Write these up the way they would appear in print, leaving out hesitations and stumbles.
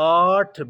8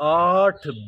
8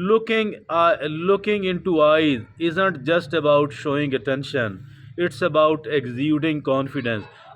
looking into eyes isn't just about showing attention, it's about exuding confidence।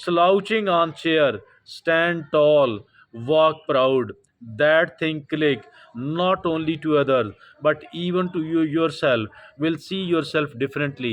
slouching on chair, stand tall, walk proud। That thing click not only to others but even to you yourself, will see yourself differently।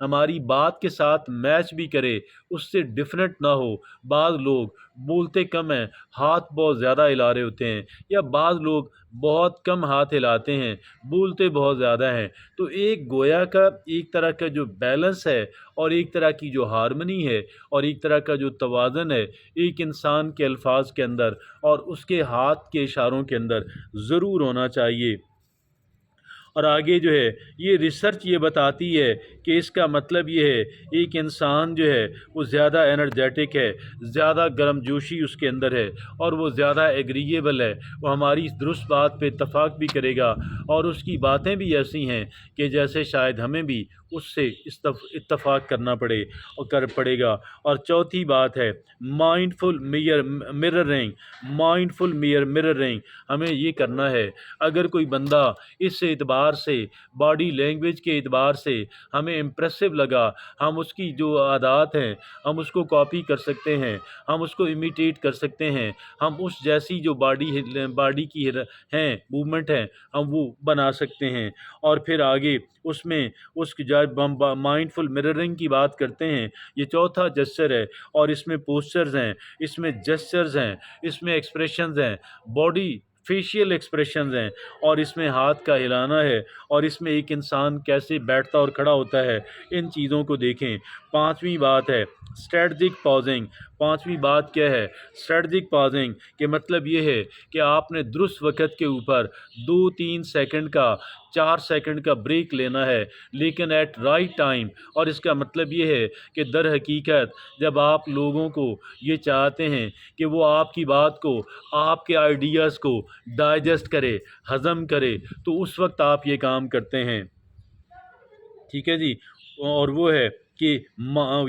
ہماری بات کے ساتھ match بھی کرے، اس سے different نہ ہو۔ بعض لوگ بولتے کم ہیں، ہاتھ بہت زیادہ ہلا رہے ہوتے ہیں، یا بعض لوگ بہت کم ہاتھ ہلاتے ہیں، بولتے بہت زیادہ ہیں۔ تو ایک گویا کا ایک طرح کا جو بیلنس ہے، اور ایک طرح کی جو ہارمنی ہے، اور ایک طرح کا جو توازن ہے، ایک انسان کے الفاظ کے اندر اور اس کے ہاتھ کے اشاروں کے اندر ضرور ہونا چاہیے۔ اور آگے جو ہے یہ ریسرچ یہ بتاتی ہے کہ اس کا مطلب یہ ہے ایک انسان جو ہے وہ زیادہ انرجیٹک ہے، زیادہ گرم جوشی اس کے اندر ہے، اور وہ زیادہ ایگریگیبل ہے، وہ ہماری اس درست بات پہ اتفاق بھی کرے گا، اور اس کی باتیں بھی ایسی ہیں کہ جیسے شاید ہمیں بھی اس سے اتفاق کرنا پڑے گا۔ اور چوتھی بات ہے مائنڈفل مررنگ۔ مائنڈفل مررنگ ہمیں یہ کرنا ہے، اگر کوئی بندہ اس اعتبار سے باڈی لینگویج کے اعتبار سے ہمیں امپریسو لگا، ہم اس کی جو عادات ہیں ہم اس کو کاپی کر سکتے ہیں، ہم اس کو امیٹیٹ کر سکتے ہیں، ہم اس جیسی جو باڈی کی ہیں موومنٹ ہیں ہم وہ بنا سکتے ہیں۔ اور پھر آگے اس میں اس کی جب ہم مائنڈفل مررنگ کی بات کرتے ہیں، یہ چوتھا جسچر ہے، اور اس میں پوسچرز ہیں، اس میں جسچرز ہیں، اس میں ایکسپریشنز ہیں، باڈی فیشیل ایکسپریشنز ہیں، اور اس میں ہاتھ کا ہلانا ہے، اور اس میں ایک انسان کیسے بیٹھتا اور کھڑا ہوتا ہے، ان چیزوں کو دیکھیں۔ پانچویں بات ہے اسٹریٹجک پازنگ۔ پانچویں بات کیا ہے؟ اسٹریٹجک پازنگ کہ مطلب یہ ہے کہ آپ نے درست وقت کے اوپر 2-3 سیکنڈ کا 4 سیکنڈ کا بریک لینا ہے، لیکن ایٹ رائٹ ٹائم۔ اور اس کا مطلب یہ ہے کہ در حقیقت جب آپ لوگوں کو یہ چاہتے ہیں کہ وہ آپ کی بات کو، آپ کے آئیڈیاز کو ڈائجسٹ کرے، ہضم کرے، تو اس وقت آپ یہ کام کرتے ہیں۔ ٹھیک ہے جی، اور وہ ہے کہ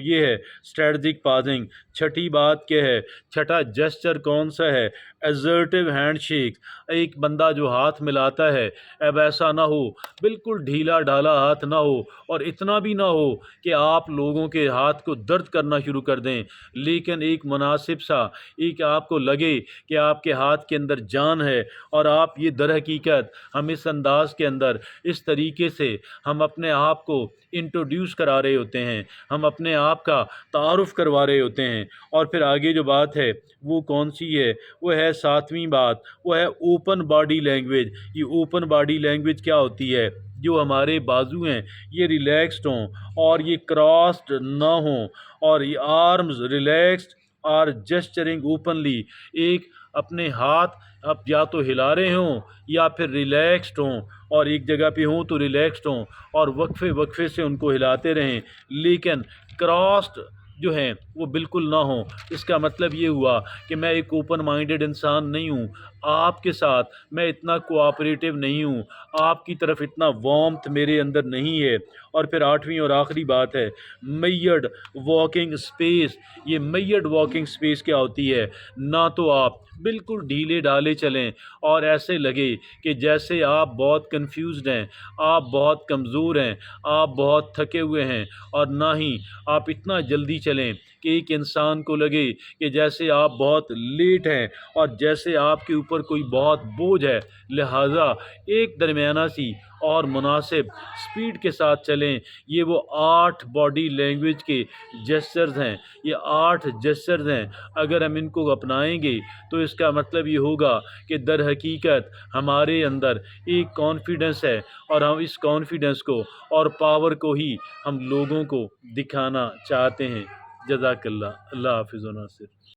یہ ہے اسٹریٹجک پازنگ۔ چھٹی بات کیا ہے؟ چھٹا جسچر کون سا ہے؟ ایزرٹیو ہینڈ شیک۔ ایک بندہ جو ہاتھ ملاتا ہے، اب ایسا نہ ہو بالکل ڈھیلا ڈھالا ہاتھ نہ ہو، اور اتنا بھی نہ ہو کہ آپ لوگوں کے ہاتھ کو درد کرنا شروع کر دیں، لیکن ایک مناسب سا، ایک آپ کو لگے کہ آپ کے ہاتھ کے اندر جان ہے، اور آپ یہ در حقیقت ہم اس انداز کے اندر اس طریقے سے ہم اپنے آپ کو انٹروڈیوس کرا رہے ہوتے ہیں، ہم اپنے آپ کا تعارف کروا رہے ہوتے ہیں۔ اور پھر آگے جو بات ہے وہ کون سی ہے؟ وہ ہے ساتویں بات، وہ ہے اوپن باڈی لینگویج۔ یہ اوپن باڈی لینگویج کیا ہوتی ہے؟ جو ہمارے بازو ہیں یہ ریلیکسڈ ہوں، اور یہ کراسڈ نہ ہوں، اور یہ آرمز ریلیکسڈ اور جسچرنگ اوپنلی۔ ایک اپنے ہاتھ اب یا تو ہلا رہے ہوں یا پھر ریلیکسڈ ہوں، اور ایک جگہ پہ ہوں تو ریلیکسڈ ہوں، اور وقفے سے ان کو ہلاتے رہیں، لیکن کراسڈ جو ہیں وہ بالکل نہ ہوں۔ اس کا مطلب یہ ہوا کہ میں ایک اوپن مائنڈڈ انسان نہیں ہوں، آپ کے ساتھ میں اتنا کوآپریٹیو نہیں ہوں، آپ کی طرف اتنا وارمتھ میرے اندر نہیں ہے۔ اور پھر آٹھویں اور آخری بات ہے میئرڈ واکنگ اسپیس۔ یہ میئرڈ واکنگ اسپیس کیا ہوتی ہے؟ نہ تو آپ بالکل ڈھیلے ڈھالے چلیں اور ایسے لگے کہ جیسے آپ بہت کنفیوزڈ ہیں، آپ بہت کمزور ہیں، آپ بہت تھکے ہوئے ہیں، اور نہ ہی آپ اتنا جلدی چلیں کہ ایک انسان کو لگے کہ جیسے آپ بہت لیٹ ہیں، اور جیسے آپ کے اوپر کوئی بہت بوجھ ہے۔ لہٰذا ایک درمیانہ سی اور مناسب سپیڈ کے ساتھ چلیں۔ یہ وہ 8 باڈی لینگویج کے جسچرز ہیں، یہ 8 جسچرز ہیں، اگر ہم ان کو اپنائیں گے تو اس کا مطلب یہ ہوگا کہ در حقیقت ہمارے اندر ایک کانفیڈنس ہے، اور ہم اس کانفیڈنس کو اور پاور کو ہی ہم لوگوں کو دکھانا چاہتے ہیں۔ جزاک اللہ۔ اللہ حافظ و ناصر۔